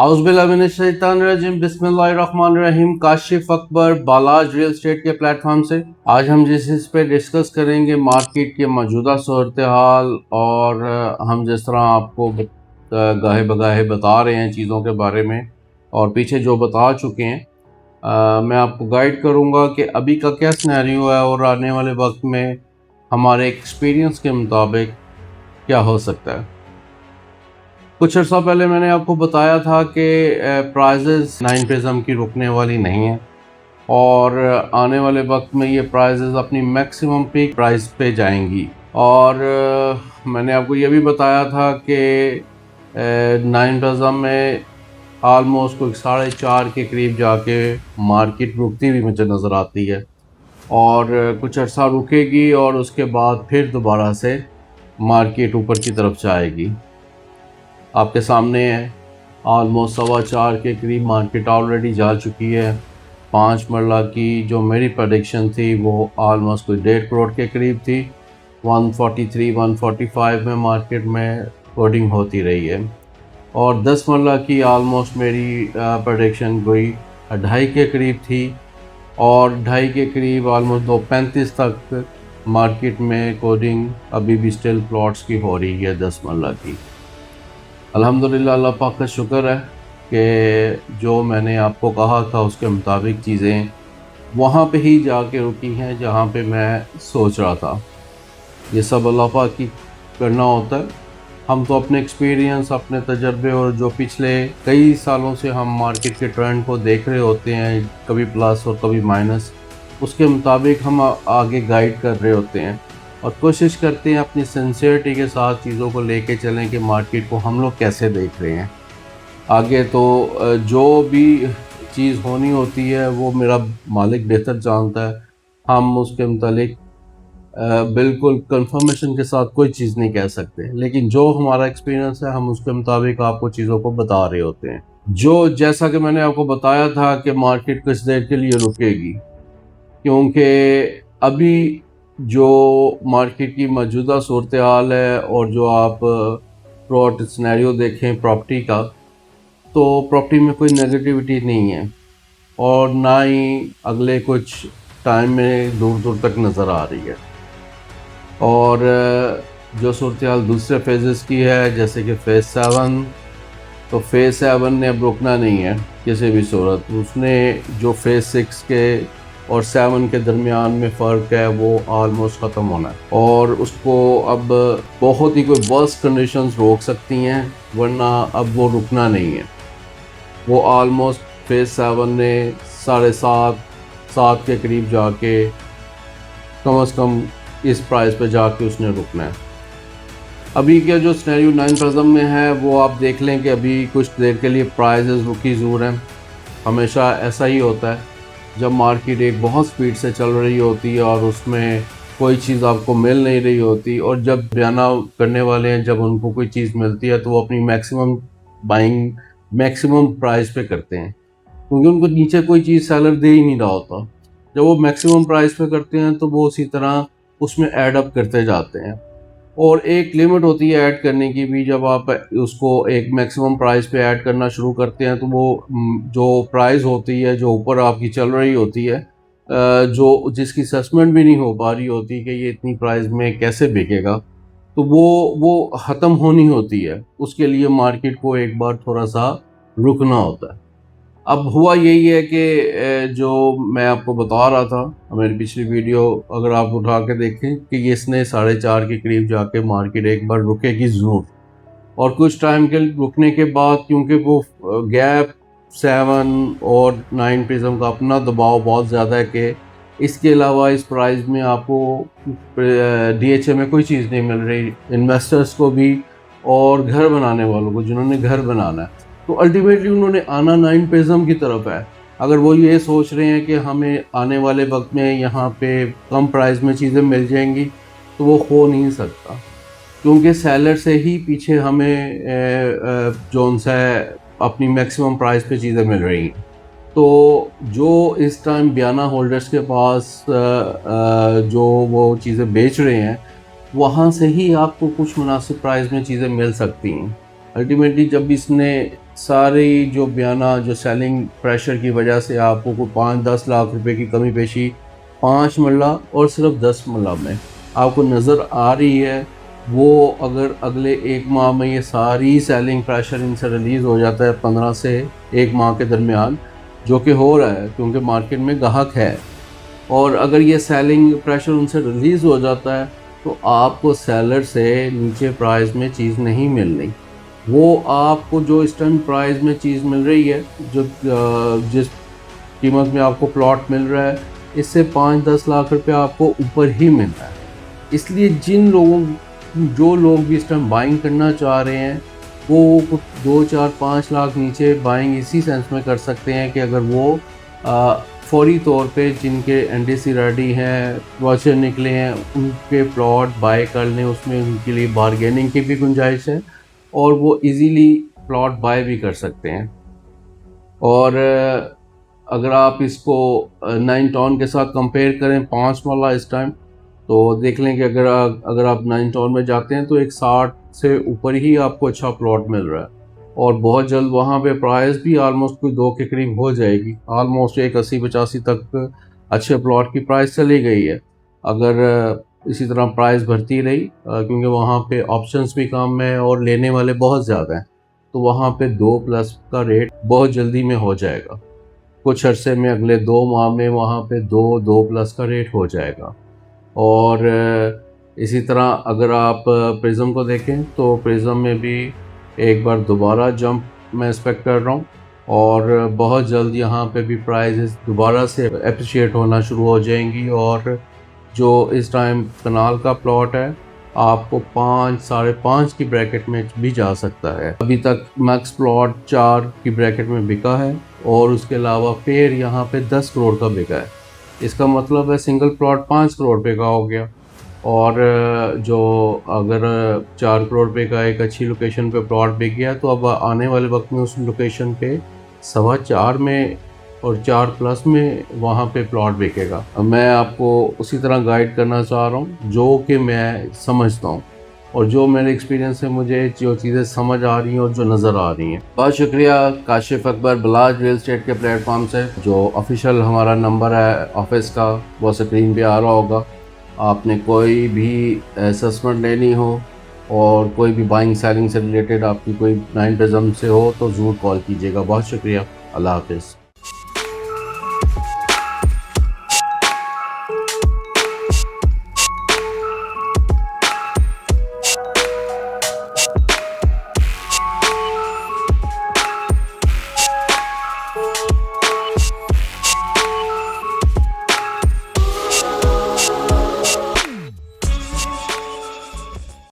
आउज़ुबिल्लाहिमिनश्शैतानिर्रजीम बिस्मिल्लाहिर्रहमानिर्रहीम। काशिफ अकबर बालाज real estate के platform से आज हम जिस इस पे डिस्कस करेंगे मार्केट के मौजूदा सूरत हाल, और हम जिस तरह आपको गाहे बगाहे बता रहे हैं चीज़ों के बारे में और पीछे जो बता चुके हैं, मैं आपको गाइड करूँगा कि अभी का क्या सिनेरियो है और आने वाले वक्त में हमारे एक्सपीरियंस के मुताबिक क्या हो सकता है। कुछ अर्सा पहले मैंने आपको बताया था कि प्राइजेज़ 9 प्रिज्म की रुकने वाली नहीं है और आने वाले वक्त में ये प्राइजेज़ अपनी मैक्सिमम पीक प्राइस पे जाएंगी। और मैंने आपको ये भी बताया था कि 9 प्रिज्म में आलमोस्ट कोई 4.5 के करीब जाके मार्केट रुकती हुई मुझे नज़र आती है और कुछ अर्सा रुकेगी और उसके बाद फिर दोबारा से मार्केट ऊपर की तरफ जाएगी। आपके सामने है आलमोस्ट 4.25 के करीब मार्केट ऑलरेडी जा चुकी है। 5 मरला की जो मेरी प्रेडिक्शन थी वो आलमोस्ट कोई 1.5 करोड़ के करीब थी। 143 145 में मार्केट में कोडिंग होती रही है और 10 मरला की आलमोस्ट मेरी प्रेडिक्शन कोई 2.5 के करीब थी और 2.5 के करीब आलमोस्ट 2.35 तक मार्केट में कोडिंग अभी भी स्टिल प्लॉट्स की हो रही है 10 मरला की। अल्हम्दुलिल्लाह, अल्लाह पाक का शुक्र है कि जो मैंने आपको कहा था उसके मुताबिक चीज़ें वहाँ पे ही जाके रुकी हैं जहाँ पे मैं सोच रहा था। ये सब अल्लाह पाक की करना होता है। हम तो अपने एक्सपीरियंस, अपने तजर्बे और जो पिछले कई सालों से हम मार्केट के ट्रेंड को देख रहे होते हैं, कभी प्लस और कभी माइनस, उसके मुताबिक हम आगे गाइड कर रहे होते हैं और कोशिश करते हैं अपनी सिंसियरिटी के साथ चीज़ों को लेके चलें कि मार्केट को हम लोग कैसे देख रहे हैं आगे। तो जो भी चीज़ होनी होती है वो मेरा मालिक बेहतर जानता है। हम उसके मुतालिक बिल्कुल कंफर्मेशन के साथ कोई चीज़ नहीं कह सकते, लेकिन जो हमारा एक्सपीरियंस है हम उसके मुताबिक आपको चीज़ों को बता रहे होते हैं। जो जैसा कि मैंने आपको बताया था कि मार्केट कुछ देर के लिए रुकेगी, क्योंकि अभी जो मार्केट की मौजूदा सूरत हाल है और जो आप प्लॉट सिनेरियो देखें प्रॉपर्टी का, तो प्रॉपर्टी में कोई नेगेटिविटी नहीं है और ना ही अगले कुछ टाइम में दूर दूर तक नज़र आ रही है। और जो सूरत हाल दूसरे फेजेस की है, जैसे कि फ़ेज़ 7, तो फ़ेज़ 7 ने अब रुकना नहीं है किसी भी सूरत। उसने जो फ़ेज़ 6 के और 7 के दरमियान में फ़र्क है वो ऑलमोस्ट ख़त्म होना है और उसको अब बहुत ही कोई वर्स्ट कंडीशंस रोक सकती हैं, वरना अब वो रुकना नहीं है। वो ऑलमोस्ट फ़ेज़ 7 ने 7.5 के करीब जाके कम से कम इस प्राइस पे जाके उसने रुकना है। अभी के जो सिनेरियो 9 प्रिज्म में है वो आप देख लें कि अभी कुछ देर के लिए प्राइजेज़ रुकी ज़रूर हैं। हमेशा ऐसा ही होता है जब मार्केट एक बहुत स्पीड से चल रही होती है और उसमें कोई चीज़ आपको मिल नहीं रही होती, और जब बयाना करने वाले हैं जब उनको कोई चीज़ मिलती है तो वो अपनी मैक्सिमम बाइंग मैक्सिमम प्राइस पे करते हैं, क्योंकि उनको नीचे कोई चीज़ सेलर दे ही नहीं रहा होता। जब वो मैक्सिमम प्राइस पे करते हैं तो वो उसी तरह उसमें ऐड अप करते जाते हैं और एक लिमिट होती है ऐड करने की भी। जब आप उसको एक मैक्सिमम प्राइस पे ऐड करना शुरू करते हैं तो वो जो प्राइस होती है जो ऊपर आपकी चल रही होती है, जो जिसकी असेसमेंट भी नहीं हो पा रही होती कि ये इतनी प्राइस में कैसे बिकेगा, तो वो ख़त्म होनी होती है। उसके लिए मार्केट को एक बार थोड़ा सा रुकना होता है। अब हुआ यही है कि जो मैं आपको बता रहा था मेरी पिछली वीडियो अगर आप उठा के देखें कि ये इसने 4.5 के करीब जाके मार्केट एक बार रुकेगी ज़रूर, और कुछ टाइम के रुकने के बाद क्योंकि वो गैप 7 और 9 प्रिज्म का अपना दबाव बहुत ज़्यादा है कि इसके अलावा इस प्राइस में आपको DHA में कोई चीज़ नहीं मिल रही इन्वेस्टर्स को भी और घर बनाने वालों को जिन्होंने घर बनाना है। तो अल्टीमेटली उन्होंने आना 9 प्रिज्म की तरफ है। अगर वो ये सोच रहे हैं कि हमें आने वाले वक्त में यहाँ पे कम प्राइस में चीज़ें मिल जाएंगी, तो वो हो नहीं सकता, क्योंकि सेलर से ही पीछे हमें जोन सा अपनी मैक्सिमम प्राइस पे चीज़ें मिल रही हैं। तो जो इस टाइम बयाना होल्डर्स के पास जो वो चीज़ें बेच रहे हैं, वहाँ से ही आपको कुछ मुनासिब प्राइस में चीज़ें मिल सकती हैं। अल्टीमेटली जब इसने सारी जो बयाना जो सेलिंग प्रेशर की वजह से आपको कोई 5-10 लाख रुपए की कमी पेशी 5 मरला और सिर्फ 10 मरला में आपको नज़र आ रही है, वो अगर अगले 1 माह में ये सारी सेलिंग प्रेशर इनसे रिलीज़ हो जाता है 15 से 1 माह के दरमियान, जो कि हो रहा है क्योंकि मार्केट में गाहक है, और अगर ये सेलिंग प्रेशर उनसे रिलीज़ हो जाता है तो आपको सेलर से नीचे प्राइस में चीज़ नहीं मिलनी। वो आपको जो इस टाइम प्राइस में चीज़ मिल रही है, जो जिस कीमत में आपको प्लॉट मिल रहा है, इससे 5-10 लाख रुपए आपको ऊपर ही मिल रहा है। इसलिए जो लोग भी इस टाइम बाइंग करना चाह रहे हैं, वो कुछ 2-4-5 लाख नीचे बाइंग इसी सेंस में कर सकते हैं कि अगर वो फौरी तौर पे जिनके एनडीसी रेडी हैं, वाचर निकले हैं, उनके प्लॉट बाय कर लें। उसमें उनके लिए बारगेनिंग की भी गुंजाइश है और वो इजीली प्लॉट बाय भी कर सकते हैं। और अगर आप इसको 9 टाउन के साथ कंपेयर करें 5 वाला इस टाइम, तो देख लें कि अगर आप 9 टाउन में जाते हैं तो एक 60 से ऊपर ही आपको अच्छा प्लॉट मिल रहा है और बहुत जल्द वहाँ पे प्राइस भी आलमोस्ट कोई 2 के करीब हो जाएगी। आलमोस्ट एक 80-85 तक अच्छे प्लॉट की प्राइस चली गई है। अगर इसी तरह प्राइस बढ़ती रही, क्योंकि वहाँ पे ऑप्शंस भी कम है और लेने वाले बहुत ज़्यादा हैं, तो वहाँ पे 2+ का रेट बहुत जल्दी में हो जाएगा। कुछ अरसे में अगले 2 माह में वहाँ पे 2+ का रेट हो जाएगा। और इसी तरह अगर आप प्रिज्म को देखें तो प्रिज्म में भी एक बार दोबारा जंप मैं एक्सपेक्ट कर रहा हूँ और बहुत जल्द यहाँ पे भी प्राइसेस दोबारा से अप्रिशिएट होना शुरू हो जाएंगी और जो इस टाइम कनाल का प्लॉट है आपको 5-5.5 की ब्रैकेट में भी जा सकता है। अभी तक मैक्स प्लॉट 4 की ब्रैकेट में बिका है और उसके अलावा फेयर यहाँ पे 10 करोड़ का बिका है। इसका मतलब है सिंगल प्लॉट 5 करोड़ रुपए का हो गया। और जो अगर 4 करोड़ रुपए का एक अच्छी लोकेशन पे प्लॉट बिक गया तो अब आने वाले वक्त में उस लोकेशन पे 4.25 में और 4+ में वहाँ पे प्लॉट बिकेगा। मैं आपको उसी तरह गाइड करना चाह रहा हूँ जो कि मैं समझता हूँ और जो मेरे एक्सपीरियंस से मुझे जो चीज़ें समझ आ रही हैं और जो नज़र आ रही हैं। बहुत शुक्रिया काशिफ अकबर बलाज रियल एस्टेट के प्लेटफॉर्म से। जो ऑफिशियल हमारा नंबर है ऑफिस का वो स्क्रीन पे आ रहा होगा। आपने कोई भी असेसमेंट लेनी हो और कोई भी बाइंग सेलिंग से रिलेटेड आपकी कोई 9 प्रिज्म से हो तो ज़रूर कॉल कीजिएगा। बहुत शुक्रिया। अल्लाह हाफिज़।